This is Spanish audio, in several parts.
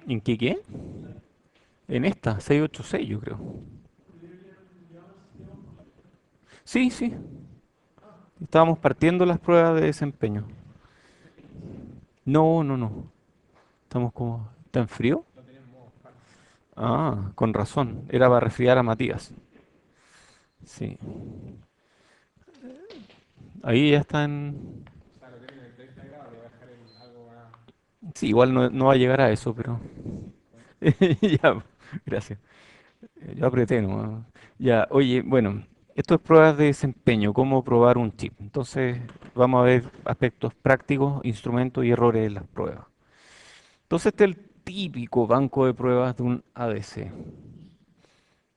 ¿En qué? En esta, 686 yo creo. Sí, sí. Estábamos partiendo las pruebas de desempeño. No, no, no. Estamos como... ¿Está en frío? Ah, con razón. Era para resfriar a Matías. Sí. Ahí ya están... Sí, igual no va a llegar a eso, pero... Ya, gracias. Yo apreté, ¿no? Ya, oye, bueno, esto es pruebas de desempeño, cómo probar un chip. Entonces, vamos a ver aspectos prácticos, instrumentos y errores de las pruebas. Entonces, este es el típico banco de pruebas de un ADC.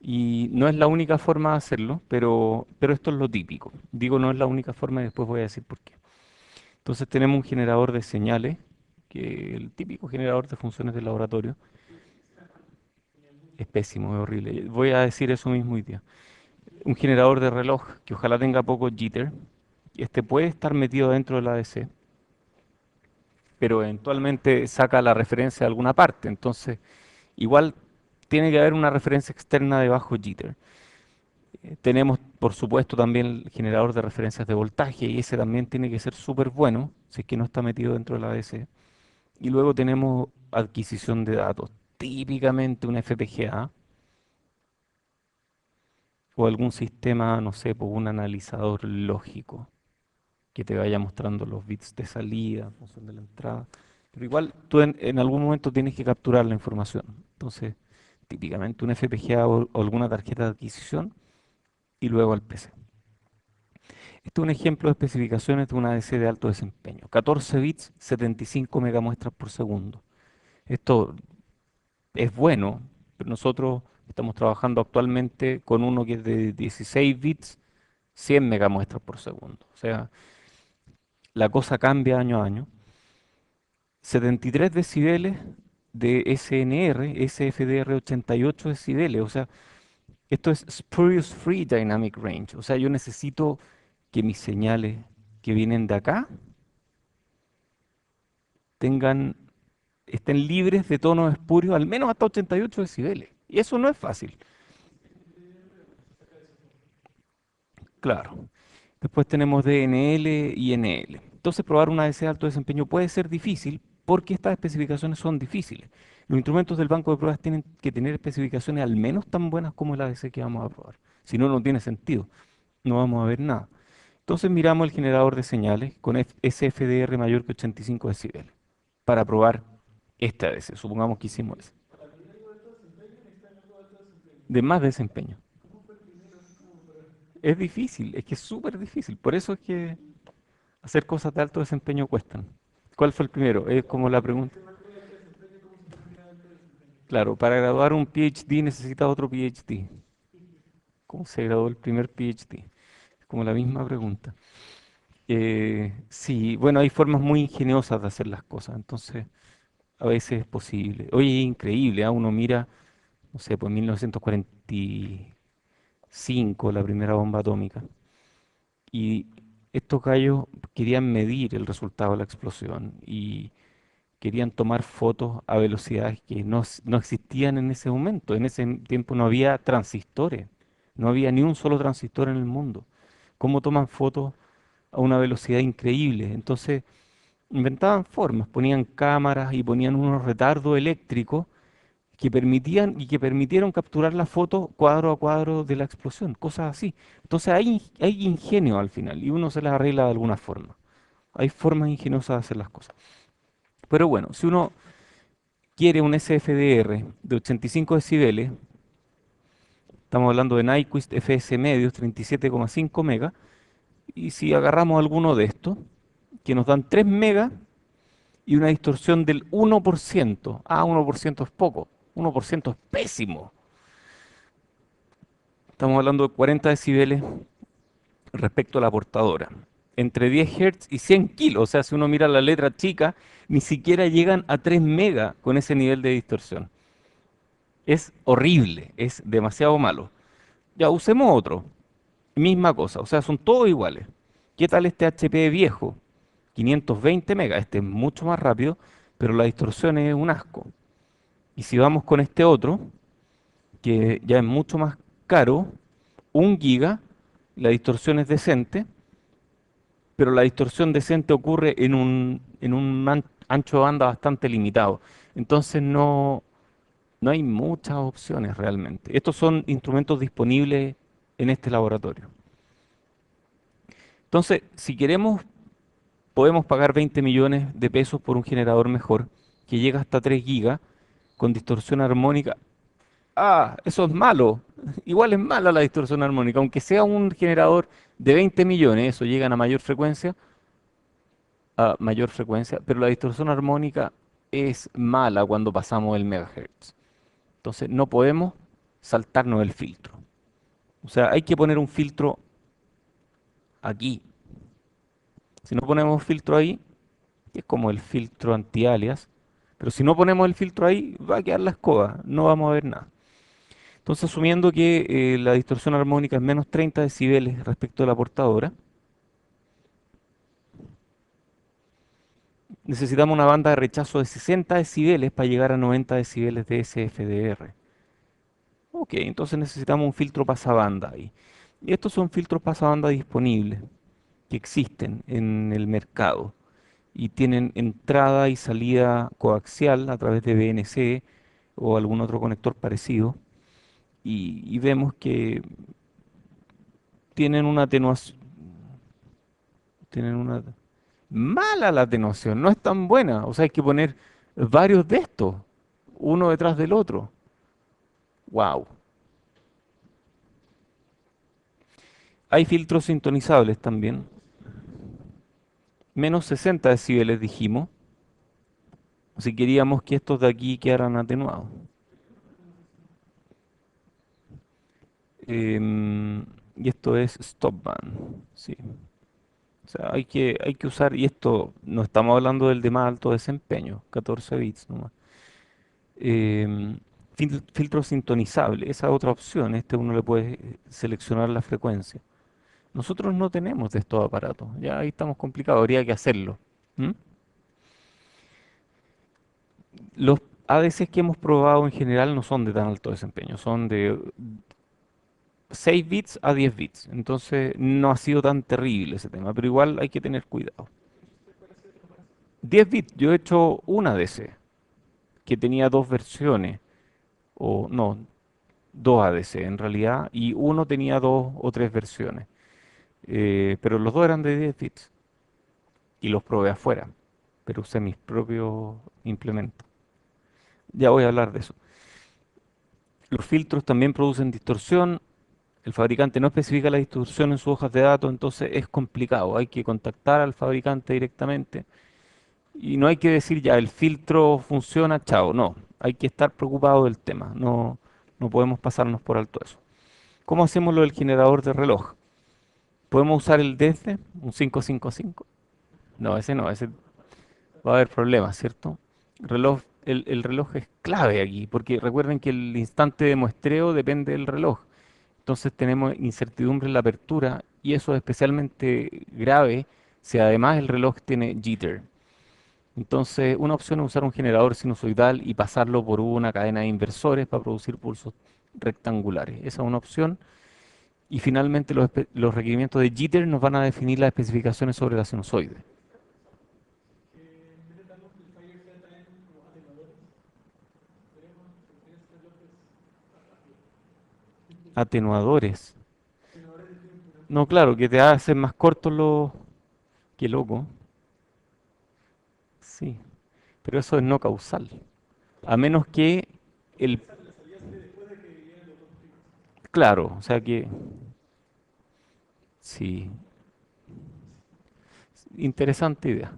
Y no es la única forma de hacerlo, pero esto es lo típico. Digo, no es la única forma y después voy a decir por qué. Entonces, tenemos un generador de señales, que el típico generador de funciones de laboratorio. Es pésimo, es horrible. Voy a decir eso mismo hoy día. Un generador de reloj que ojalá tenga poco jitter. Este puede estar metido dentro del ADC, pero eventualmente saca la referencia de alguna parte. Entonces, igual tiene que haber una referencia externa de bajo jitter. Tenemos, por supuesto, también el generador de referencias de voltaje y ese también tiene que ser súper bueno, si es que no está metido dentro del ADC. Y luego tenemos adquisición de datos, típicamente un FPGA o algún sistema, no sé, por un analizador lógico que te vaya mostrando los bits de salida, en función de la entrada. Pero igual tú en algún momento tienes que capturar la información. Entonces, típicamente un FPGA o alguna tarjeta de adquisición y luego al PC. Este es un ejemplo de especificaciones de una ADC de alto desempeño. 14 bits, 75 megamuestras por segundo. Esto es bueno, pero nosotros estamos trabajando actualmente con uno que es de 16 bits, 100 megamuestras por segundo. O sea, la cosa cambia año a año. 73 decibeles de SNR, SFDR 88 decibeles. O sea, esto es Spurious Free Dynamic Range. O sea, yo necesito que mis señales que vienen de acá tengan, estén libres de tonos espurios al menos hasta 88 decibeles. Y eso no es fácil. Claro. Después tenemos DNL y NL. Entonces, probar una ADC de alto desempeño puede ser difícil porque estas especificaciones son difíciles. Los instrumentos del banco de pruebas tienen que tener especificaciones al menos tan buenas como el ADC que vamos a probar. Si no, no tiene sentido. No vamos a ver nada. Entonces miramos el generador de señales con SFDR mayor que 85 decibeles para probar este ADC. Supongamos que hicimos ese. De más desempeño. Es difícil, es que es súper difícil. Por eso es que hacer cosas de alto desempeño cuestan. ¿Cuál fue el primero? Es como la pregunta. Claro, para graduar un PhD necesita otro PhD. ¿Cómo se graduó el primer PhD? Es como la misma pregunta. Sí, bueno, hay formas muy ingeniosas de hacer las cosas, entonces a veces es posible. Oye, es increíble, ¿ah? Uno mira, no sé, pues 1945, la primera bomba atómica, y estos gallos querían medir el resultado de la explosión y querían tomar fotos a velocidades que no existían en ese momento. En ese tiempo no había transistores, no había ni un solo transistor en el mundo. ¿Cómo toman fotos a una velocidad increíble? Entonces inventaban formas, ponían cámaras y ponían unos retardos eléctricos que permitían y que permitieron capturar la foto cuadro a cuadro de la explosión, cosas así. Entonces hay ingenio al final y uno se las arregla de alguna forma. Hay formas ingeniosas de hacer las cosas. Pero bueno, si uno quiere un SFDR de 85 decibeles, estamos hablando de Nyquist FS medios 37,5 megas, y si agarramos alguno de estos, que nos dan 3 megas y una distorsión del 1%, 1% es poco, 1% es pésimo. Estamos hablando de 40 decibeles respecto a la portadora. Entre 10 Hz y 100 kilos, o sea, si uno mira la letra chica, ni siquiera llegan a 3 megas con ese nivel de distorsión. Es horrible, es demasiado malo. Ya usemos otro. Misma cosa, o sea, son todos iguales. ¿Qué tal este HP viejo? 520 megas, este es mucho más rápido, pero la distorsión es un asco. Y si vamos con este otro, que ya es mucho más caro, 1 giga, la distorsión es decente, pero la distorsión decente ocurre en un ancho de banda bastante limitado. Entonces no hay muchas opciones realmente. Estos son instrumentos disponibles en este laboratorio. Entonces, si queremos, podemos pagar 20 millones de pesos por un generador mejor, que llega hasta 3 gigas, con distorsión armónica. Ah, eso es malo. Igual es mala la distorsión armónica, aunque sea un generador de 20 millones, eso llegan a mayor frecuencia, pero la distorsión armónica es mala cuando pasamos el megahertz. Entonces no podemos saltarnos el filtro. O sea, hay que poner un filtro aquí. Si no ponemos filtro ahí, que es como el filtro anti-alias, pero si no ponemos el filtro ahí, va a quedar la escoba, no vamos a ver nada. Entonces, asumiendo que la distorsión armónica es menos 30 decibeles respecto a la portadora, necesitamos una banda de rechazo de 60 decibeles para llegar a 90 decibeles de SFDR. Ok, entonces necesitamos un filtro pasabanda ahí. Y estos son filtros pasabanda disponibles que existen en el mercado y tienen entrada y salida coaxial a través de BNC o algún otro conector parecido. Y vemos que tienen una atenuación, tienen una mala la atenuación, no es tan buena. O sea, hay que poner varios de estos, uno detrás del otro. Wow. Hay filtros sintonizables también. Menos 60 decibeles dijimos, si queríamos que estos de aquí quedaran atenuados. Y esto es stop band, sí. O sea, hay que usar, y esto no estamos hablando del de más alto desempeño, 14 bits nomás. Filtro sintonizable, esa es otra opción, este uno le puede seleccionar la frecuencia. Nosotros no tenemos de estos aparatos, ya ahí estamos complicados, habría que hacerlo. ¿Mm? Los ADCs que hemos probado en general no son de tan alto desempeño, son de 6 bits a 10 bits, entonces no ha sido tan terrible ese tema, pero igual hay que tener cuidado. 10 bits, yo he hecho una ADC que tenía dos versiones, o no, dos ADC en realidad, y uno tenía dos o tres versiones. Pero los dos eran de 10 bits y los probé afuera, pero usé mis propios implementos. Ya voy a hablar de eso. Los filtros también producen distorsión. El fabricante no especifica la distorsión en sus hojas de datos, entonces es complicado. Hay que contactar al fabricante directamente y no hay que decir ya el filtro funciona, chao. No, hay que estar preocupado del tema. No, no podemos pasarnos por alto eso. ¿Cómo hacemos lo del generador de reloj? ¿Podemos usar el desde, un 555? No, ese no, ese va a haber problemas, ¿cierto? El reloj es clave aquí, porque recuerden que el instante de muestreo depende del reloj. Entonces tenemos incertidumbre en la apertura y eso es especialmente grave si además el reloj tiene jitter. Entonces, una opción es usar un generador sinusoidal y pasarlo por una cadena de inversores para producir pulsos rectangulares. Esa es una opción. Y finalmente los requerimientos de jitter nos van a definir las especificaciones sobre la sinusoide. Atenuadores. No, claro, que te hacen más cortos los... Qué loco. Sí, pero eso es no causal. A menos que el... Claro, o sea que... Sí, interesante idea.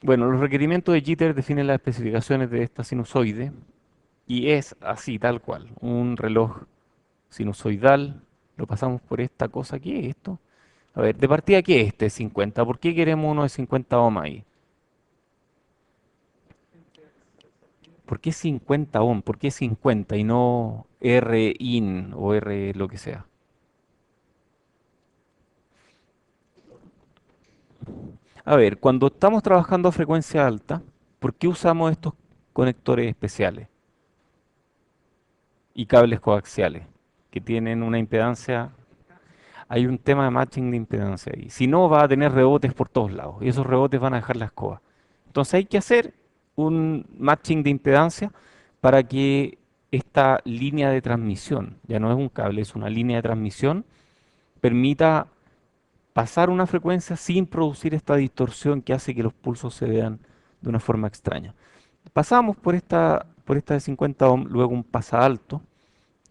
Bueno, los requerimientos de jitter definen las especificaciones de esta sinusoide y es así, tal cual. Un reloj sinusoidal, lo pasamos por esta cosa. ¿Qué es esto? A ver, de partida, ¿qué es este 50? ¿Por qué queremos uno de 50 ohm ahí? ¿Por qué 50 ohm? ¿Por qué 50 y no R in o R lo que sea? A ver, cuando estamos trabajando a frecuencia alta, ¿por qué usamos estos conectores especiales? y cables coaxiales, que tienen una impedancia. Hay un tema de matching de impedancia ahí. Si no, va a tener rebotes por todos lados y esos rebotes van a dejar la escoba. Entonces hay que hacer un matching de impedancia para que esta línea de transmisión, ya no es un cable, es una línea de transmisión, permita pasar una frecuencia sin producir esta distorsión que hace que los pulsos se vean de una forma extraña. Pasamos por esta de 50 ohm, luego un pasalto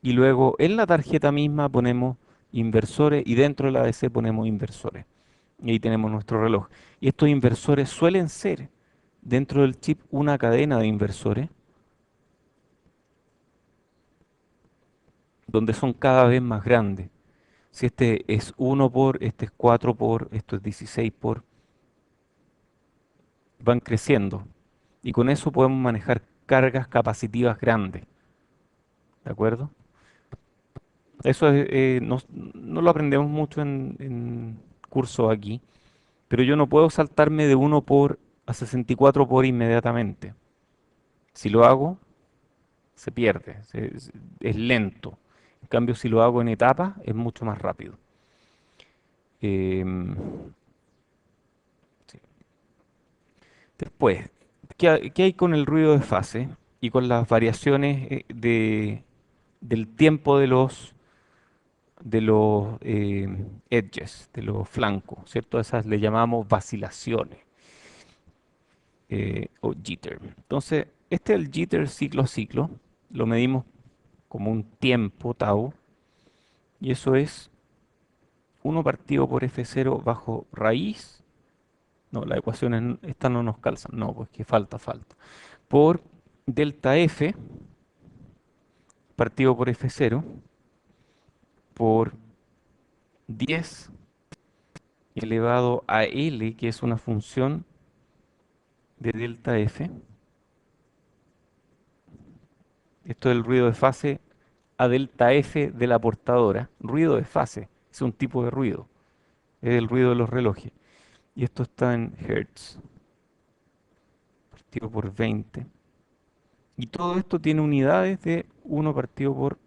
y luego en la tarjeta misma ponemos inversores y dentro de la DC ponemos inversores. Y ahí tenemos nuestro reloj. Y estos inversores suelen ser dentro del chip una cadena de inversores donde son cada vez más grandes. Si este es 1 por, este es 4 por, esto es 16 por, van creciendo. Y con eso podemos manejar cargas capacitivas grandes. ¿De acuerdo? Eso no lo aprendemos mucho en curso aquí, pero yo no puedo saltarme de 1 por a 64 por inmediatamente. Si lo hago, se pierde, es lento. En cambio, si lo hago en etapas, es mucho más rápido. Em, sí. Después, ¿qué hay con el ruido de fase y con las variaciones del tiempo de los edges, de los flancos, ¿cierto? Esas le llamamos vacilaciones o jitter. Entonces, este es el jitter ciclo a ciclo, lo medimos como un tiempo tau, y eso es 1 partido por F0 bajo raíz. No, las ecuaciones estas no nos calzan, no, pues que falta. Por delta F partido por F0 por 10 elevado a L, que es una función de delta F. Esto es el ruido de fase a delta F de la portadora. Ruido de fase, es un tipo de ruido, es el ruido de los relojes. Y esto está en Hertz, partido por 20. Y todo esto tiene unidades de 1 partido por...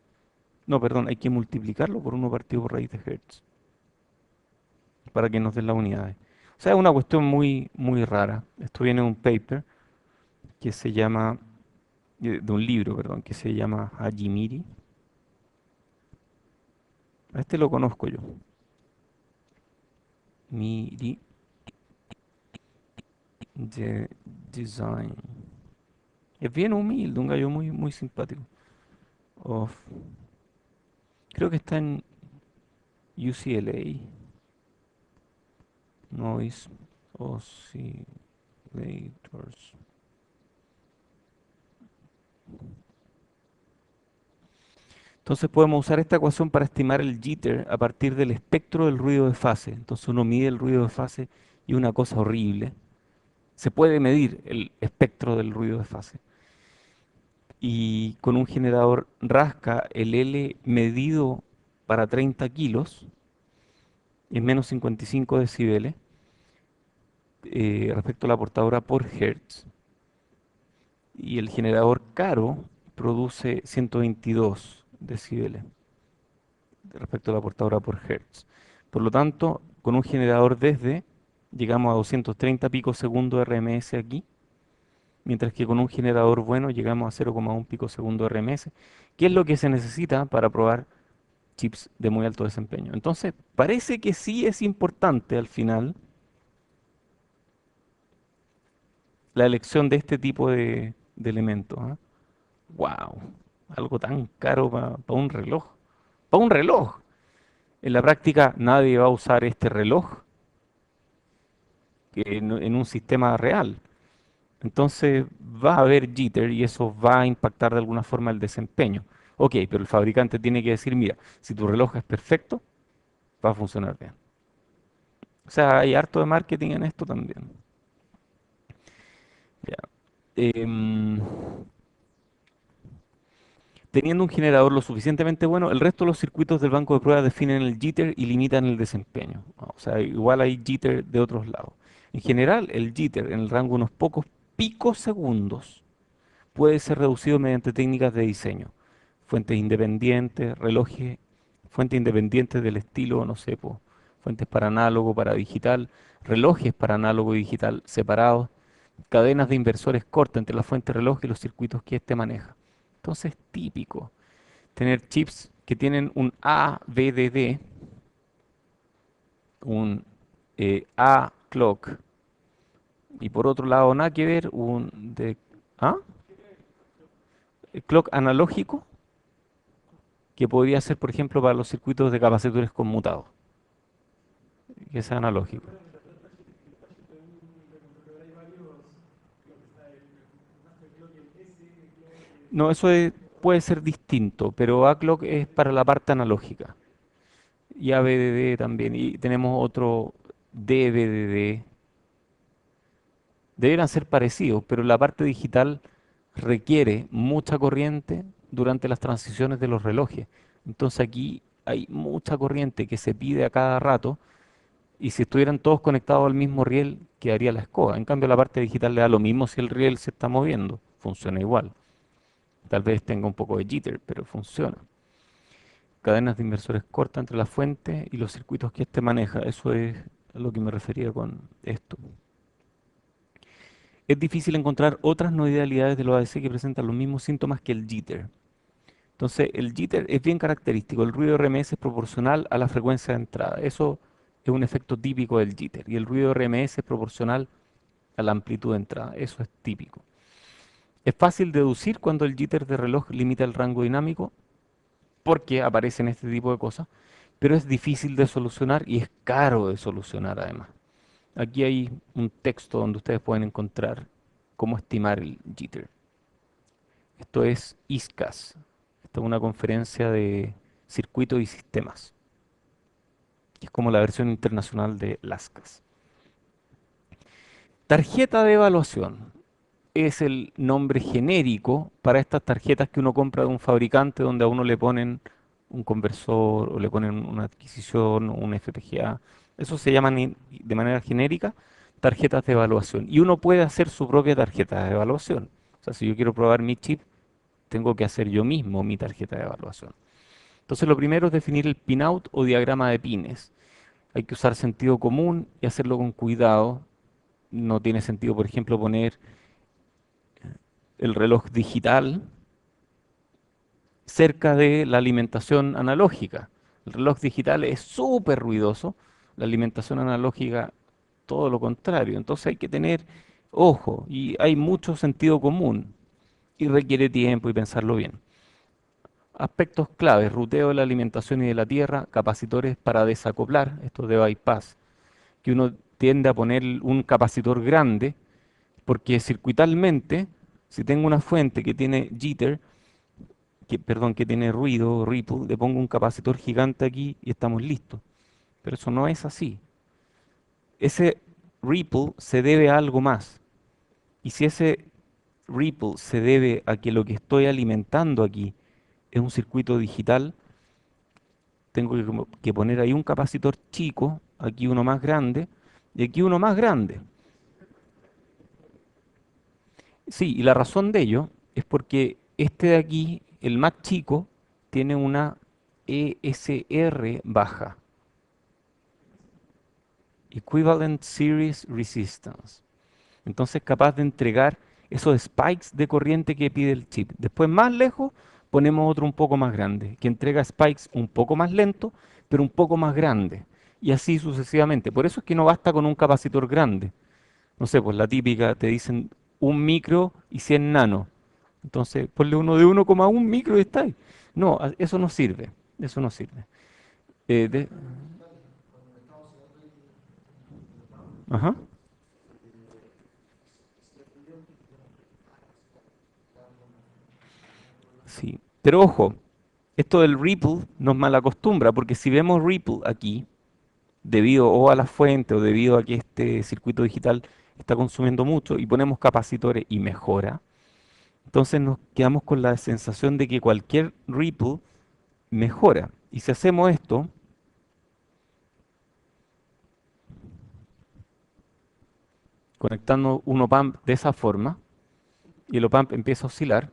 No, perdón, hay que multiplicarlo por 1 partido por raíz de Hertz para que nos den las unidades. O sea, es una cuestión muy, muy rara. Esto viene de un paper que se llama, de un libro, perdón, que se llama Hajimiri. A este lo conozco yo. Miri Design. Es bien humilde, un gallo muy, muy simpático. Of- Creo que está en UCLA. Noise Oscillators. Entonces podemos usar esta ecuación para estimar el jitter a partir del espectro del ruido de fase. Entonces uno mide el ruido de fase y una cosa horrible. Se puede medir el espectro del ruido de fase. Y con un generador rasca el L medido para 30 kilos es menos 55 decibeles respecto a la portadora por Hertz. Y el generador caro produce 122 decibeles respecto a la portadora por Hertz. Por lo tanto, con un generador desde llegamos a 230 picosegundos RMS aquí, mientras que con un generador bueno llegamos a 0,1 picosegundo RMS, que es lo que se necesita para probar chips de muy alto desempeño. Entonces, parece que sí es importante al final la elección de este tipo de elementos. ¿Ah? ¡Wow! Algo tan caro para un reloj. Para un reloj. En la práctica nadie va a usar este reloj en un sistema real. Entonces va a haber jitter y eso va a impactar de alguna forma el desempeño. Ok, pero el fabricante tiene que decir, mira, si tu reloj es perfecto, va a funcionar bien. O sea, hay harto de marketing en esto también. Ya. Em, Teniendo un generador lo suficientemente bueno, el resto de los circuitos del banco de pruebas definen el jitter y limitan el desempeño. O sea, igual hay jitter de otros lados. En general, el jitter en el rango de unos pocos picosegundos puede ser reducido mediante técnicas de diseño. fuentes independientes, relojes, fuentes independientes del estilo, no sé, po, fuentes para análogo, para digital, relojes para análogo y digital separados, cadenas de inversores cortas entre la fuente reloj y los circuitos que éste maneja. Entonces, típico tener chips que tienen un AVDD, un A clock, y por otro lado, nada que ver, ¿ah? Clock analógico, que podría ser, por ejemplo, para los circuitos de capacitores conmutados, que sea analógico. No, puede ser distinto, pero A-Clock es para la parte analógica. Y AVDD también. Y tenemos otro DVDD. Deberían ser parecidos, pero la parte digital requiere mucha corriente durante las transiciones de los relojes. Entonces aquí hay mucha corriente que se pide a cada rato y si estuvieran todos conectados al mismo riel, quedaría la escoba. En cambio, la parte digital le da lo mismo si el riel se está moviendo. Funciona igual. Tal vez tenga un poco de jitter, pero funciona. Cadenas de inversores cortas entre la fuente y los circuitos que éste maneja. Eso es a lo que me refería con esto. Es difícil encontrar otras no idealidades de los ADC que presentan los mismos síntomas que el jitter. Entonces, el jitter es bien característico. El ruido RMS es proporcional a la frecuencia de entrada. Eso es un efecto típico del jitter. Y el ruido RMS es proporcional a la amplitud de entrada. Eso es típico. Es fácil deducir cuando el jitter de reloj limita el rango dinámico porque aparecen este tipo de cosas, pero es difícil de solucionar y es caro de solucionar además. Aquí hay un texto donde ustedes pueden encontrar cómo estimar el jitter. Esto es ISCAS. Esta es una conferencia de circuitos y sistemas, que es como la versión internacional de LASCAS. Tarjeta de evaluación es el nombre genérico para estas tarjetas que uno compra de un fabricante donde a uno le ponen un conversor o le ponen una adquisición o un FPGA. Eso se llaman de manera genérica tarjetas de evaluación. Y uno puede hacer su propia tarjeta de evaluación. O sea, si yo quiero probar mi chip, tengo que hacer yo mismo mi tarjeta de evaluación. Entonces, lo primero es definir el pinout o diagrama de pines. Hay que usar sentido común y hacerlo con cuidado. No tiene sentido, por ejemplo, poner el reloj digital cerca de la alimentación analógica. El reloj digital es súper ruidoso, la alimentación analógica todo lo contrario. Entonces hay que tener ojo y hay mucho sentido común y requiere tiempo y pensarlo bien. Aspectos claves, ruteo de la alimentación y de la tierra, capacitores para desacoplar, esto de bypass, que uno tiende a poner un capacitor grande porque circuitalmente, si tengo una fuente que tiene jitter, perdón, que tiene ruido, ripple, le pongo un capacitor gigante aquí y estamos listos. Pero eso no es así. Ese ripple se debe a algo más. Y si ese ripple se debe a que lo que estoy alimentando aquí es un circuito digital, tengo que poner ahí un capacitor chico, aquí uno más grande y aquí uno más grande. Sí, y la razón de ello es porque este de aquí, el más chico, tiene una ESR baja. Equivalent Series Resistance. Entonces es capaz de entregar esos spikes de corriente que pide el chip. Después más lejos ponemos otro un poco más grande, que entrega spikes un poco más lento, pero un poco más grande. Y así sucesivamente. Por eso es que no basta con un capacitor grande. No sé, pues la típica te dicen un micro y 100 nano. Entonces ponle uno de 1,1 micro y está ahí. No, eso no sirve. Eso no sirve. Eh, de- Ajá. Sí, pero ojo, esto del ripple nos malacostumbra, porque si vemos ripple aquí, debido o a la fuente o debido a que este circuito digital está consumiendo mucho y ponemos capacitores y mejora, entonces nos quedamos con la sensación de que cualquier ripple mejora. Y si hacemos esto, conectando un op-amp de esa forma, y el op-amp empieza a oscilar,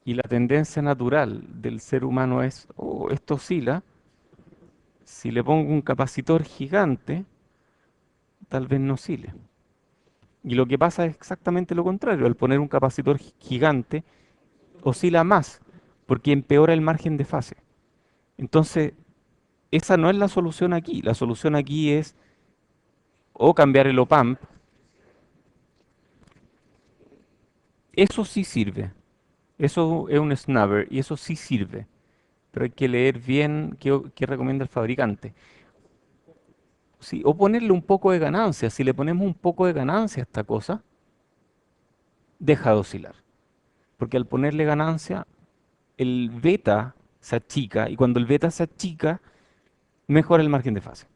Y la tendencia natural del ser humano es, oh, esto oscila, si le pongo un capacitor gigante, tal vez no oscile. Y lo que pasa es exactamente lo contrario, al poner un capacitor gigante, oscila más, porque empeora el margen de fase. Entonces, esa no es la solución aquí. La solución aquí es o cambiar el op-amp. Eso sí sirve. Eso es un snubber y eso sí sirve. Pero hay que leer bien qué recomienda el fabricante. Sí, o ponerle un poco de ganancia. Si le ponemos un poco de ganancia a esta cosa, deja de oscilar. Porque al ponerle ganancia, el beta se achica y cuando el beta se achica, mejora el margen de fase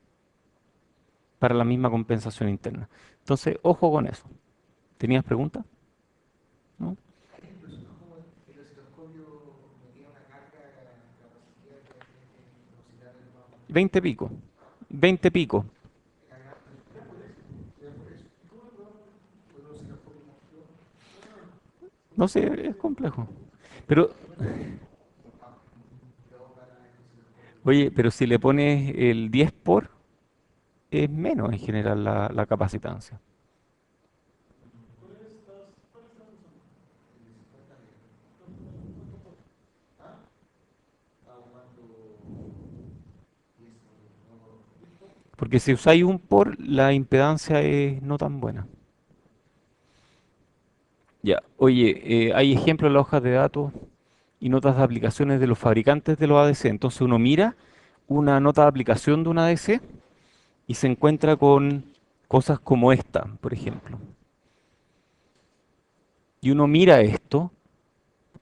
para la misma compensación interna. Entonces, ojo con eso. ¿Tenías preguntas? ¿No? 20 pico. 20 pico. No sé, es complejo. Pero, oye, pero si le pones el 10 por, es menos en general la capacitancia. Porque si usáis un por, la impedancia es no tan buena. Ya, oye, hay ejemplos en las hojas de datos y notas de aplicaciones de los fabricantes de los ADC. Entonces uno mira una nota de aplicación de un ADC y se encuentra con cosas como esta, por ejemplo. Y uno mira esto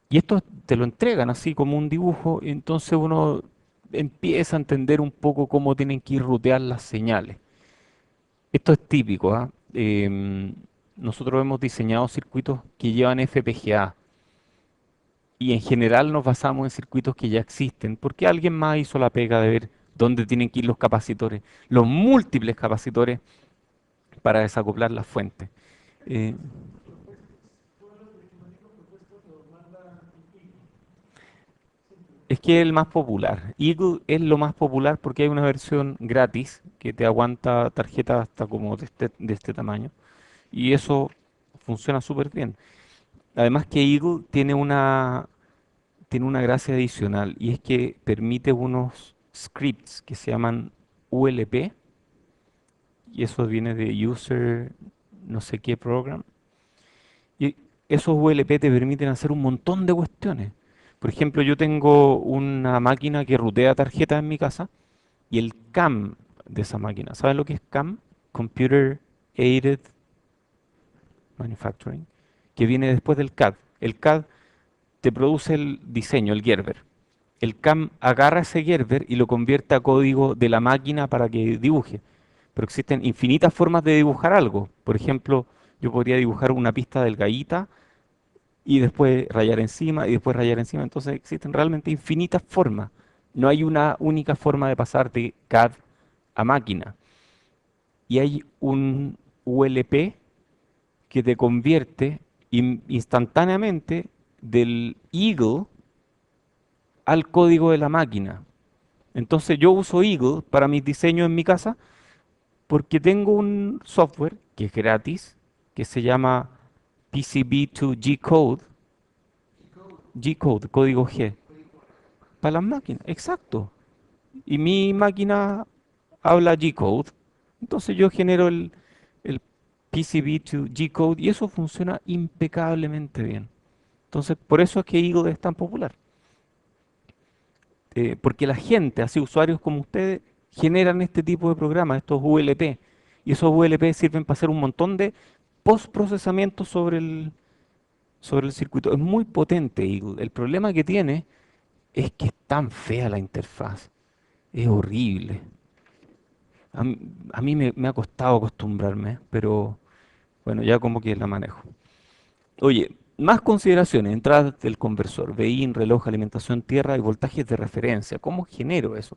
y esto te lo entregan así como un dibujo, y entonces uno empieza a entender un poco cómo tienen que ir rutear las señales. Esto es típico, ¿ah? Nosotros hemos diseñado circuitos que llevan FPGA y en general nos basamos en circuitos que ya existen, porque alguien más hizo la pega de ver dónde tienen que ir los capacitores, los múltiples capacitores para desacoplar las fuentes. Eh, es que es el más popular. Eagle es lo más popular porque hay una versión gratis que te aguanta tarjeta hasta como de este tamaño. Y eso funciona súper bien. Además que Eagle tiene una gracia adicional y es que permite unos scripts que se llaman ULP y eso viene de User no sé qué program. Y esos ULP te permiten hacer un montón de cuestiones. Por ejemplo, yo tengo una máquina que rutea tarjetas en mi casa y el CAM de esa máquina, ¿sabes lo que es CAM? Computer Aided Manufacturing, que viene después del CAD. El CAD te produce el diseño, el Gerber. El CAM agarra ese Gerber y lo convierte a código de la máquina para que dibuje. Pero existen infinitas formas de dibujar algo. Por ejemplo, yo podría dibujar una pista delgadita y después rayar encima y después rayar encima. Entonces existen realmente infinitas formas. No hay una única forma de pasar de CAD a máquina. Y hay un ULP que te convierte instantáneamente del Eagle al código de la máquina. Entonces yo uso Eagle para mis diseños en mi casa porque tengo un software que es gratis, que se llama PCB2G Code, G-Code, código G, para las máquinas, exacto. Y mi máquina habla G-Code, entonces yo genero el PCB2G Code y eso funciona impecablemente bien. Entonces, por eso es que Eagle es tan popular. Porque la gente, así usuarios como ustedes, generan este tipo de programas, estos ULP. Y esos ULP sirven para hacer un montón de postprocesamiento sobre el circuito. Es muy potente Eagle. El problema que tiene es que es tan fea la interfaz. Es horrible. A mí me ha costado acostumbrarme, pero bueno, ya como que la manejo. Oye, más consideraciones, entradas del conversor, VIN, reloj, alimentación, tierra y voltajes de referencia. ¿Cómo genero eso?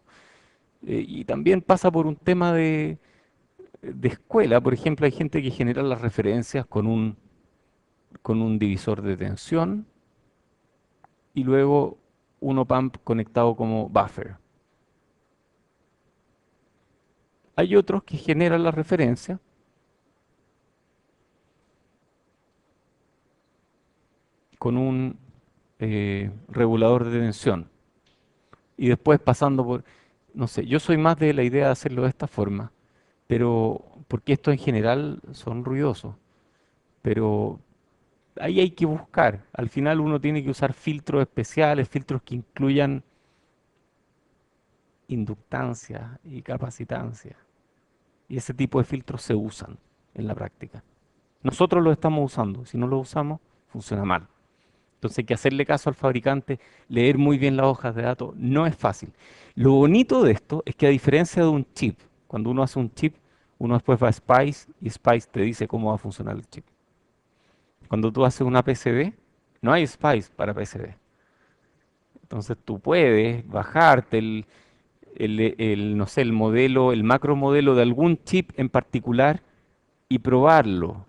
Y también pasa por un tema de escuela. Por ejemplo, hay gente que genera las referencias con un divisor de tensión y luego un op-amp conectado como buffer. Hay otros que generan la referencia con un regulador de tensión y después pasando por, no sé, yo soy más de la idea de hacerlo de esta forma, pero porque estos en general son ruidosos, pero ahí hay que buscar. Al final uno tiene que usar filtros especiales, filtros que incluyan inductancia y capacitancia. Y ese tipo de filtros se usan en la práctica. Nosotros los estamos usando, si no los usamos, funciona mal. Entonces hay que hacerle caso al fabricante, leer muy bien las hojas de datos, no es fácil. Lo bonito de esto es que a diferencia de un chip, cuando uno hace un chip, uno después va a Spice y Spice te dice cómo va a funcionar el chip. Cuando tú haces una PCB, no hay Spice para PCB. Entonces tú puedes bajarte no sé, el modelo, el macro modelo de algún chip en particular y probarlo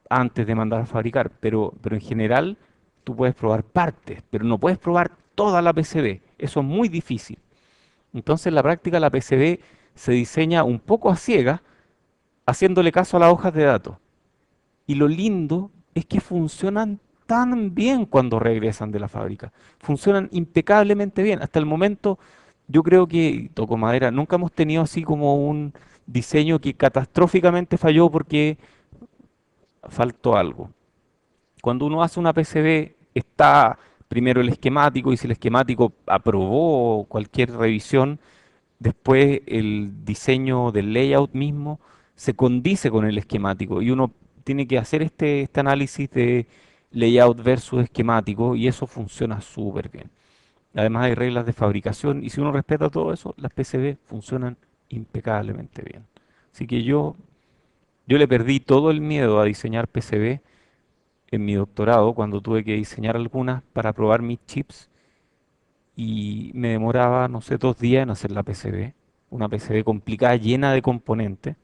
antes de mandar a fabricar, pero en general tú puedes probar partes, pero no puedes probar toda la PCB. Eso es muy difícil. Entonces, en la práctica, la PCB se diseña un poco a ciegas, haciéndole caso a las hojas de datos. Y lo lindo es que funcionan tan bien cuando regresan de la fábrica. Funcionan impecablemente bien. Hasta el momento, yo creo que, y toco madera, nunca hemos tenido así como un diseño que catastróficamente falló porque faltó algo. Cuando uno hace una PCB, está primero el esquemático y si el esquemático aprobó cualquier revisión, después el diseño del layout mismo se condice con el esquemático y uno tiene que hacer este análisis de layout versus esquemático y eso funciona súper bien. Además hay reglas de fabricación y si uno respeta todo eso, las PCB funcionan impecablemente bien. Así que yo le perdí todo el miedo a diseñar PCB en mi doctorado cuando tuve que diseñar algunas para probar mis chips y me demoraba, no sé, 2 días en hacer la PCB, una PCB complicada, llena de componentes,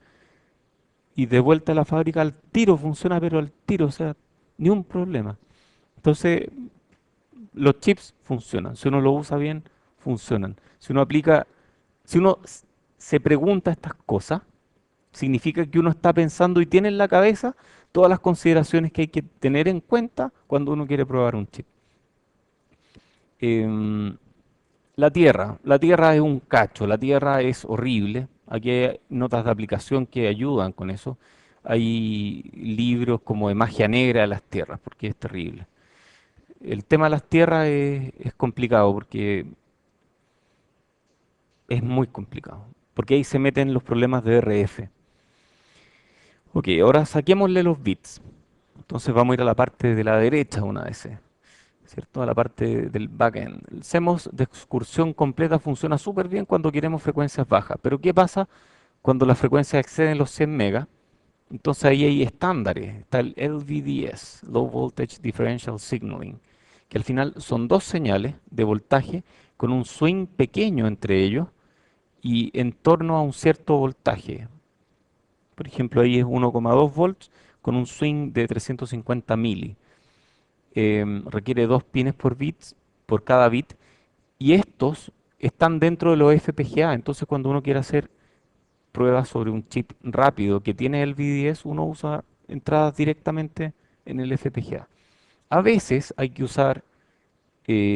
y de vuelta a la fábrica al tiro, funciona pero al tiro, o sea, ni un problema. Entonces, los chips funcionan, si uno lo usa bien, funcionan. Si uno aplica, si uno se pregunta estas cosas, significa que uno está pensando y tiene en la cabeza todas las consideraciones que hay que tener en cuenta cuando uno quiere probar un chip. Em, la Tierra es un cacho, la Tierra es horrible. Aquí hay notas de aplicación que ayudan con eso. Hay libros como de magia negra de las tierras, porque es terrible. El tema de las tierras es complicado porque es muy complicado, porque ahí se meten los problemas de RF. Ok, ahora saquémosle los bits. Entonces vamos a ir a la parte de la derecha de una DC. ¿Cierto? A la parte del backend. El CMOS de excursión completa funciona súper bien cuando queremos frecuencias bajas, pero ¿qué pasa cuando las frecuencias exceden los 100 megas? Entonces ahí hay estándares, está el LVDS, Low Voltage Differential Signaling, que al final son dos señales de voltaje con un swing pequeño entre ellos y en torno a un cierto voltaje. Por ejemplo, ahí es 1,2 volts con un swing de 350 mili. Requiere 2 pines por bits por cada bit y estos están dentro de los FPGA. Entonces, cuando uno quiere hacer pruebas sobre un chip rápido que tiene el VDS, uno usa entradas directamente en el FPGA. A veces hay que usar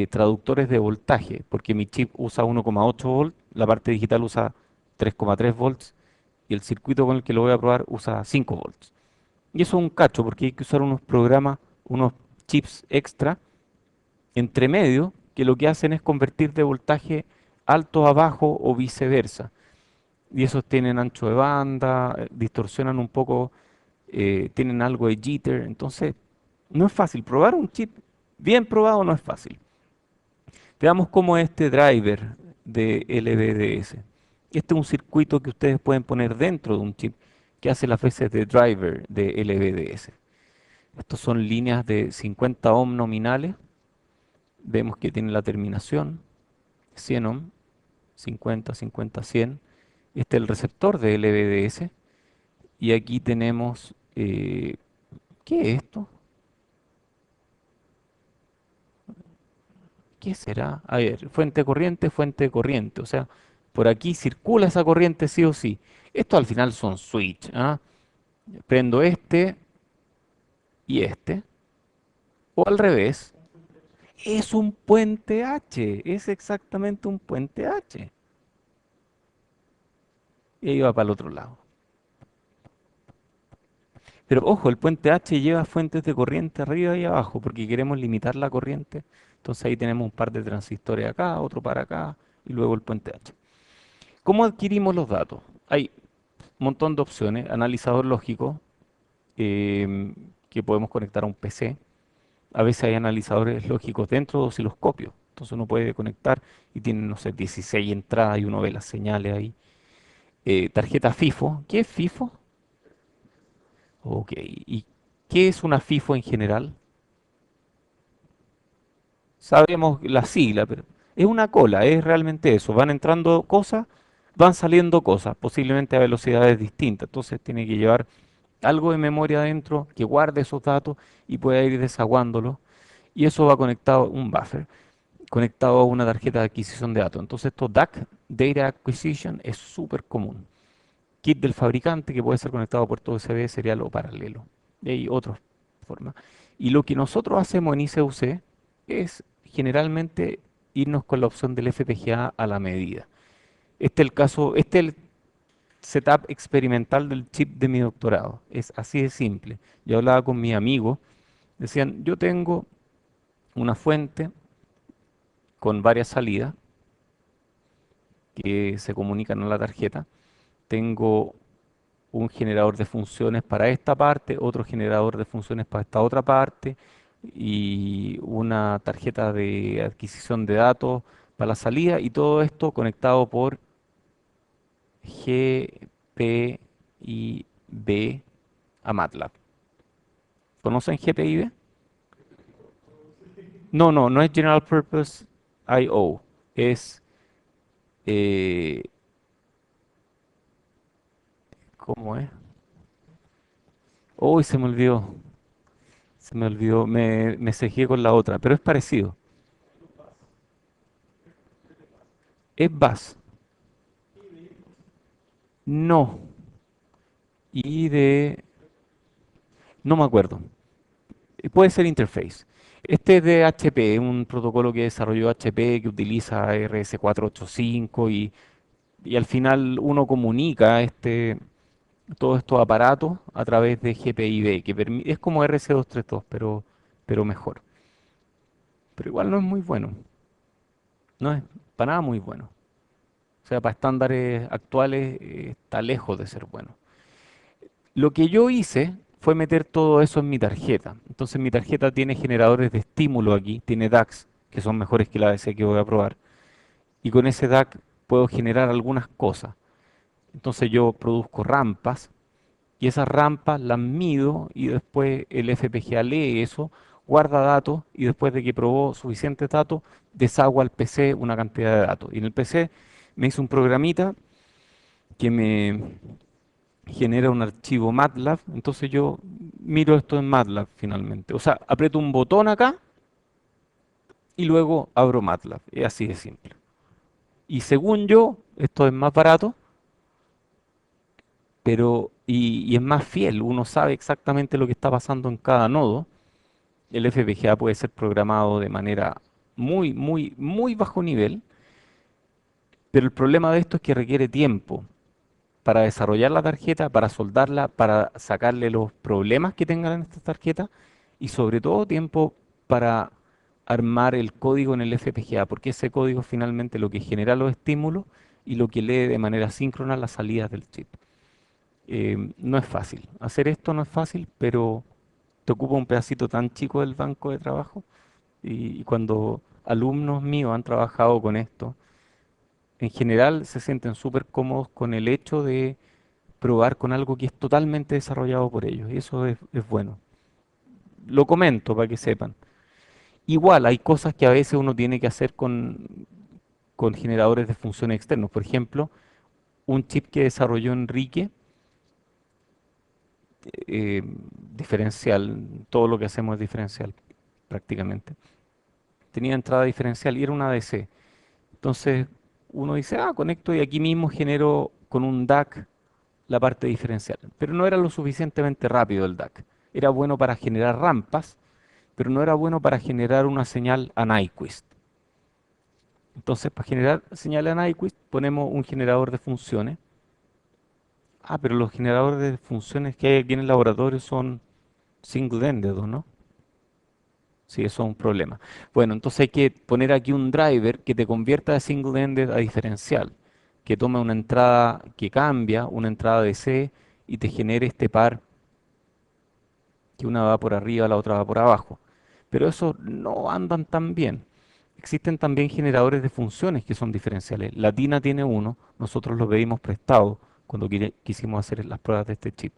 traductores de voltaje, porque mi chip usa 1,8 volts, la parte digital usa 3,3 volts y el circuito con el que lo voy a probar usa 5 volts. Y eso es un cacho, porque hay que usar unos programas, unos chips extra entre medio, que lo que hacen es convertir de voltaje alto a bajo o viceversa. Y esos tienen ancho de banda, distorsionan un poco, tienen algo de jitter. Entonces, no es fácil. Probar un chip bien probado no es fácil. Veamos cómo es este driver de LVDS. Este es un circuito que ustedes pueden poner dentro de un chip que hace las veces de driver de LVDS. Estos son líneas de 50 ohm nominales. Vemos que tiene la terminación 100 ohm, 50, 50, 100. Este es el receptor de LVDS. Y aquí tenemos, ¿qué es esto? ¿qué será? A ver, fuente de corriente. O sea, por aquí circula esa corriente sí o sí. Esto al final son switch, ¿ah? Prendo este y este. O al revés, es un puente H. Es exactamente un puente H. Y ahí va para el otro lado. Pero ojo, el puente H lleva fuentes de corriente arriba y abajo porque queremos limitar la corriente. Entonces ahí tenemos un par de transistores acá, otro para acá y luego el puente H. ¿Cómo adquirimos los datos? Hay un montón de opciones. Analizador lógico que podemos conectar a un PC. A veces hay analizadores lógicos dentro de osciloscopios. Entonces uno puede conectar y tiene, no sé, 16 entradas y uno ve las señales ahí. Tarjeta FIFO. ¿Qué es FIFO? Ok. ¿Y qué es una FIFO en general? Sabemos la sigla, pero es una cola, es realmente eso. Van entrando cosas, van saliendo cosas, posiblemente a velocidades distintas. Entonces tiene que llevar algo de memoria adentro que guarde esos datos y pueda ir desaguándolos. Y eso va conectado, un buffer, conectado a una tarjeta de adquisición de datos. Entonces esto DAC, Data Acquisition, es súper común. Kit del fabricante que puede ser conectado a puerto USB serial o paralelo. Y hay otras formas. Y lo que nosotros hacemos en ICUC es generalmente irnos con la opción del FPGA a la medida. Este es el caso, este es el setup experimental del chip de mi doctorado. Es así de simple. Yo hablaba con mis amigos, decían, yo tengo una fuente con varias salidas que se comunican a la tarjeta. Tengo un generador de funciones para esta parte, otro generador de funciones para esta otra parte y una tarjeta de adquisición de datos para la salida y todo esto conectado por GPIB a MATLAB. ¿Conocen GPIB? No, no, no es General Purpose I/O. Es, eh, ¿cómo es? Uy, se me olvidó. Se me olvidó. Me cegué con la otra, pero es parecido. Es BUS. No. Y de... No me acuerdo. Puede ser Interface. Este es de HP, un protocolo que desarrolló HP que utiliza RS485 y al final uno comunica todos estos aparatos a través de GPIB, que es como RC232, pero mejor. Pero igual no es muy bueno. No es para nada muy bueno. O sea, para estándares actuales está lejos de ser bueno. Lo que yo hice fue meter todo eso en mi tarjeta. Entonces mi tarjeta tiene generadores de estímulo aquí, tiene DACs, que son mejores que la ADC que voy a probar. Y con ese DAC puedo generar algunas cosas. Entonces yo produzco rampas y esas rampas las mido y después el FPGA lee eso, guarda datos y después de que probó suficientes datos, desagua al PC una cantidad de datos. Y en el PC me hizo un programita que me genera un archivo MATLAB, entonces yo miro esto en MATLAB finalmente. O sea, aprieto un botón acá y luego abro MATLAB. Es así de simple. Y según yo, esto es más barato, pero y es más fiel. Uno sabe exactamente lo que está pasando en cada nodo. El FPGA puede ser programado de manera muy bajo nivel, pero el problema de esto es que requiere tiempo para desarrollar la tarjeta, para soldarla, para sacarle los problemas que tengan en esta tarjeta y sobre todo tiempo para armar el código en el FPGA, porque ese código finalmente lo que genera los estímulos y lo que lee de manera síncrona las salidas del chip. No es fácil. Hacer esto no es fácil, pero te ocupa un pedacito tan chico del banco de trabajo y cuando alumnos míos han trabajado con esto, en general se sienten súper cómodos con el hecho de probar con algo que es totalmente desarrollado por ellos. Y eso es bueno. Lo comento para que sepan. Igual hay cosas que a veces uno tiene que hacer con generadores de funciones externos. Por ejemplo, un chip que desarrolló Enrique, diferencial, todo lo que hacemos es diferencial prácticamente. tenía entrada diferencial y era una DC. Entonces uno dice, ah, conecto y aquí mismo genero con un DAC la parte diferencial. Pero no era lo suficientemente rápido el DAC. Era bueno para generar rampas, pero no era bueno para generar una señal a Nyquist. Entonces, para generar señal a Nyquist ponemos un generador de funciones. Ah, pero los generadores de funciones que hay aquí en el laboratorio son single-ended, ¿o no? Sí, eso es un problema. Bueno, entonces hay que poner aquí un driver que te convierta de single-ended a diferencial, que tome una entrada que cambia, una entrada de C, y te genere este par que una va por arriba, la otra va por abajo. Pero esos no andan tan bien. Existen también generadores de funciones que son diferenciales. Latina tiene uno, nosotros lo pedimos prestado cuando quisimos hacer las pruebas de este chip.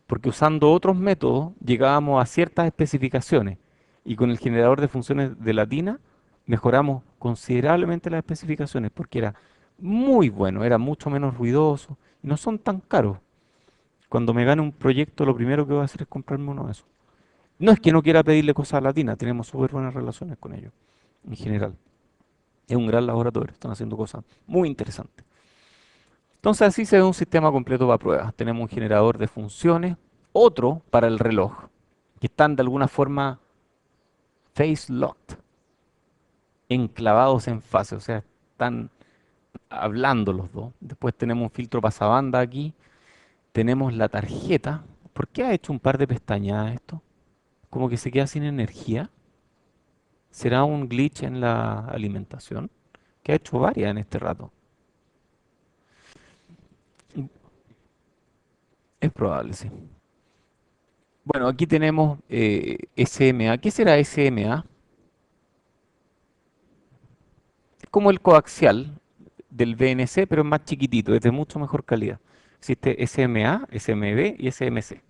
Porque usando otros métodos llegábamos a ciertas especificaciones y con el generador de funciones de Latina mejoramos considerablemente las especificaciones porque era muy bueno, era mucho menos ruidoso y no son tan caros. Cuando me gane un proyecto, lo primero que voy a hacer es comprarme uno de esos. No es que no quiera pedirle cosas a Latina, tenemos súper buenas relaciones con ellos, en general. Es un gran laboratorio, están haciendo cosas muy interesantes. Entonces así se ve un sistema completo para pruebas. Tenemos un generador de funciones, otro para el reloj, que están de alguna forma face locked, enclavados en fase, o sea, están hablando los dos. Después tenemos un filtro pasabanda aquí, tenemos la tarjeta. ¿Por qué ha hecho un par de pestañas esto? Como que se queda sin energía. ¿Será un glitch en la alimentación? Que ha hecho varias en este rato. Es probable, sí. Bueno, aquí tenemos SMA. ¿Qué será SMA? Es como el coaxial del BNC, pero es más chiquitito, es de mucho mejor calidad. Existe SMA, SMB y SMC.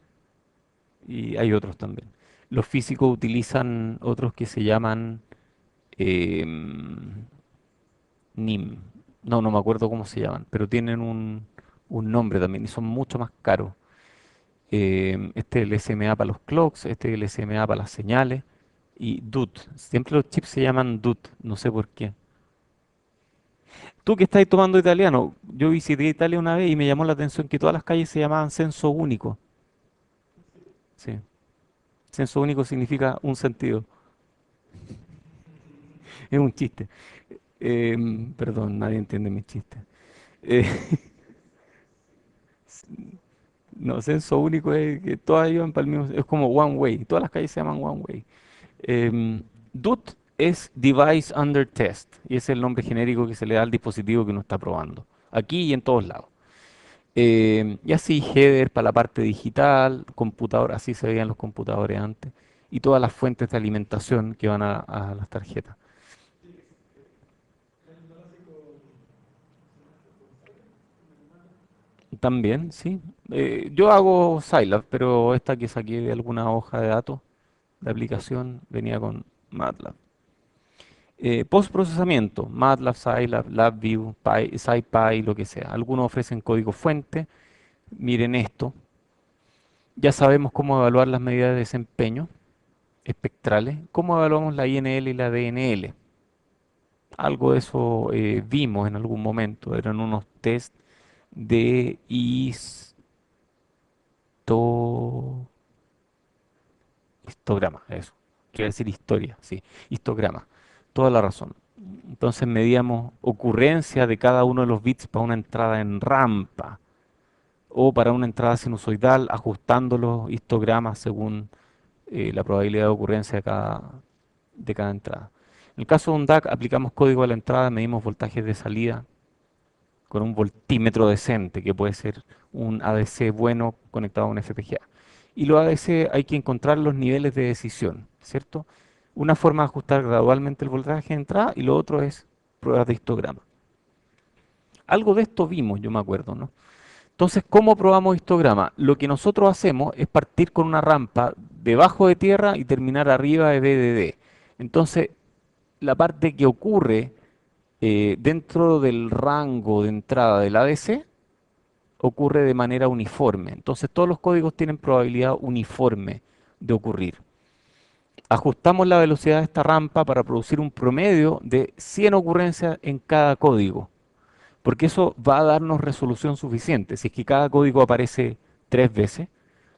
Y hay otros también. Los físicos utilizan otros que se llaman NIM. No, no me acuerdo cómo se llaman, pero tienen un nombre también y son mucho más caros. Este es el SMA para los clocks, este es el SMA para las señales y DUT. Siempre los chips se llaman DUT, no sé por qué. Tú que estás tomando italiano, yo visité Italia una vez y me llamó la atención que todas las calles se llamaban senso único. Sí, senso único significa un sentido. Es un chiste. Perdón, nadie entiende mis chistes. Eh, no, senso único es que todas iban para el mismo, es como one way, todas las calles se llaman one way. DUT es Device Under Test y es el nombre genérico que se le da al dispositivo que uno está probando, aquí y en todos lados. Y así header para la parte digital, computador, así se veían los computadores antes, y todas las fuentes de alimentación que van a las tarjetas. También, sí. Yo hago Scilab, pero esta que saqué de alguna hoja de datos de aplicación venía con MATLAB. Postprocesamiento, MATLAB, Scilab, LabVIEW, SciPy, lo que sea. Algunos ofrecen código fuente. Miren esto. Ya sabemos cómo evaluar las medidas de desempeño espectrales. ¿Cómo evaluamos la INL y la DNL? Algo de eso vimos en algún momento. Eran unos test de histograma, eso. Quiero decir historia, sí. Histograma. Toda la razón. Entonces medíamos ocurrencia de cada uno de los bits para una entrada en rampa o para una entrada sinusoidal, ajustando los histogramas según la probabilidad de ocurrencia de cada entrada. En el caso de un DAC, aplicamos código a la entrada, medimos voltajes de salida con un voltímetro decente, que puede ser un ADC bueno conectado a un FPGA. Y los ADC hay que encontrar los niveles de decisión, ¿cierto? Una forma de ajustar gradualmente el voltaje de entrada y lo otro es pruebas de histograma. Algo de esto vimos, yo me acuerdo, ¿no? Entonces, ¿cómo probamos histograma? Lo que nosotros hacemos es partir con una rampa debajo de tierra y terminar arriba de DDD. Entonces, la parte que ocurre dentro del rango de entrada del ADC ocurre de manera uniforme. Entonces, todos los códigos tienen probabilidad uniforme de ocurrir. Ajustamos la velocidad de esta rampa para producir un promedio de 100 ocurrencias en cada código, porque eso va a darnos resolución suficiente. Si es que cada código aparece 3 veces,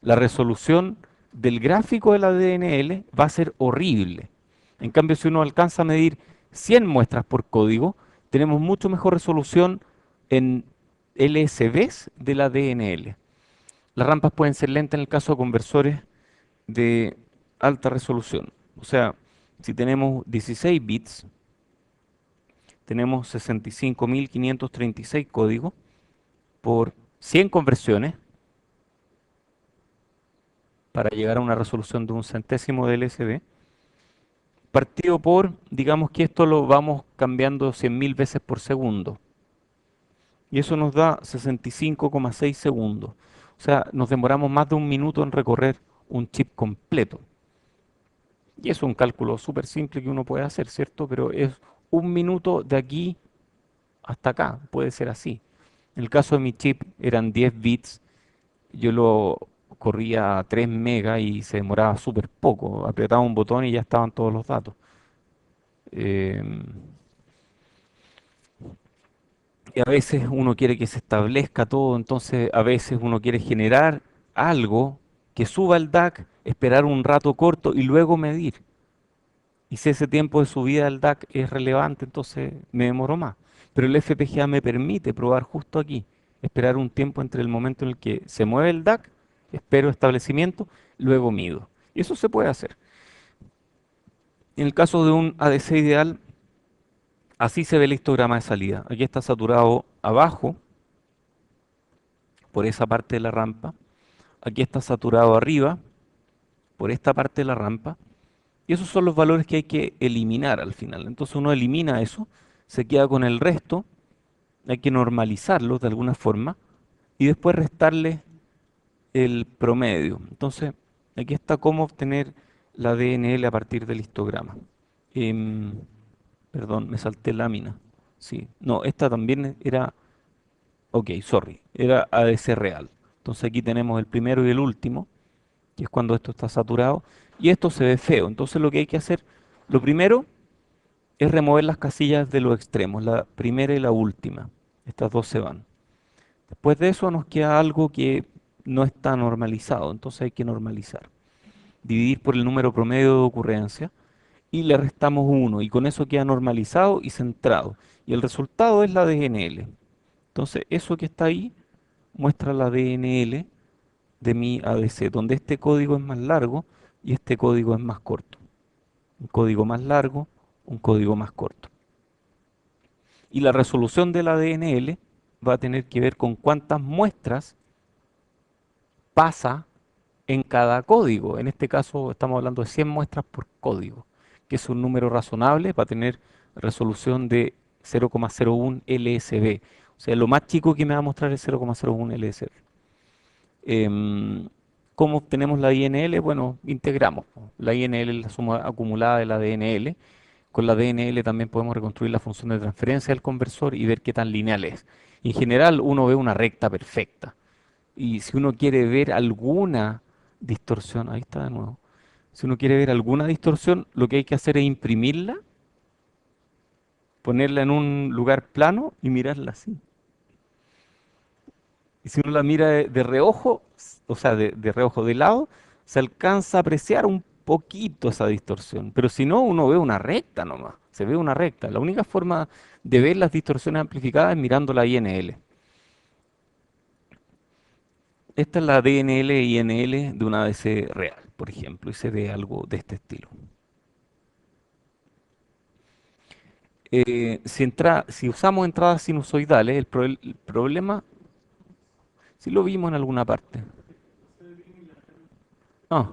la resolución del gráfico de la DNL va a ser horrible. En cambio, si uno alcanza a medir 100 muestras por código, tenemos mucho mejor resolución en LSBs de la DNL. Las rampas pueden ser lentas en el caso de conversores de alta resolución. O sea, si tenemos 16 bits, tenemos 65.536 códigos por 100 conversiones para llegar a una resolución de un centésimo de LSB, partido por, digamos que esto lo vamos cambiando 100.000 veces por segundo. Y eso nos da 65,6 segundos. O sea, nos demoramos más de un minuto en recorrer un chip completo. Y es un cálculo súper simple que uno puede hacer, ¿cierto? Pero es un minuto de aquí hasta acá, puede ser así. En el caso de mi chip eran 10 bits, yo lo corría a 3 megas y se demoraba súper poco. Apretaba un botón y ya estaban todos los datos. Em, y a veces uno quiere que se establezca todo, entonces a veces uno quiere generar algo que suba el DAC, esperar un rato corto y luego medir. Y si ese tiempo de subida del DAC es relevante, entonces me demoro más. Pero el FPGA me permite probar justo aquí, esperar un tiempo entre el momento en el que se mueve el DAC, espero establecimiento, luego mido. Y eso se puede hacer. En el caso de un ADC ideal, así se ve el histograma de salida. Aquí está saturado abajo, por esa parte de la rampa. Aquí está saturado arriba, por esta parte de la rampa. Y esos son los valores que hay que eliminar al final. Entonces uno elimina eso, se queda con el resto, hay que normalizarlos de alguna forma y después restarle el promedio. Entonces, aquí está cómo obtener la DNL a partir del histograma. Em, Perdón, me salté lámina. Sí, no, esta también era, ok, sorry, era ADC real. Entonces aquí tenemos el primero y el último, que es cuando esto está saturado, y esto se ve feo. Entonces lo que hay que hacer, lo primero es remover las casillas de los extremos, la primera y la última. Estas dos se van. Después de eso nos queda algo que no está normalizado, entonces hay que normalizar. Dividir por el número promedio de ocurrencia y le restamos uno y con eso queda normalizado y centrado. Y el resultado es la DNL. Entonces eso que está ahí muestra la DNL de mi ADC, donde este código es más largo y este código es más corto. Un código más largo, un código más corto. Y la resolución de la DNL va a tener que ver con cuántas muestras pasa en cada código. En este caso estamos hablando de 100 muestras por código, que es un número razonable para tener resolución de 0,01 LSB. O sea, lo más chico que me va a mostrar es 0,01 LSB. Em, ¿Cómo obtenemos la INL? Bueno, integramos po. La INL es la suma acumulada de la DNL. Con la DNL también podemos reconstruir la función de transferencia del conversor y ver qué tan lineal es. En general, uno ve una recta perfecta. Y si uno quiere ver alguna distorsión, ahí está de nuevo. Si uno quiere ver alguna distorsión, lo que hay que hacer es imprimirla, ponerla en un lugar plano y mirarla así. Y si uno la mira de reojo, o sea, de reojo de lado, se alcanza a apreciar un poquito esa distorsión. Pero si no, uno ve una recta nomás. Se ve una recta. La única forma de ver las distorsiones amplificadas es mirando la INL. Esta es la DNL e INL de una ADC real, por ejemplo, y se ve algo de este estilo. Si usamos entradas sinusoidales, el problema, si lo vimos en alguna parte. Ah,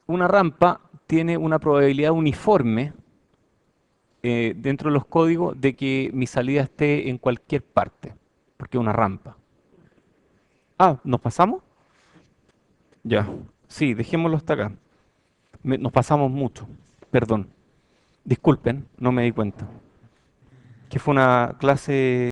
una rampa tiene una probabilidad uniforme dentro de los códigos de que mi salida esté en cualquier parte, porque es una rampa. Ah, ¿nos pasamos? Ya. Sí, dejémoslo hasta acá. Nos pasamos mucho. Perdón. Disculpen, no me di cuenta. Que fue una clase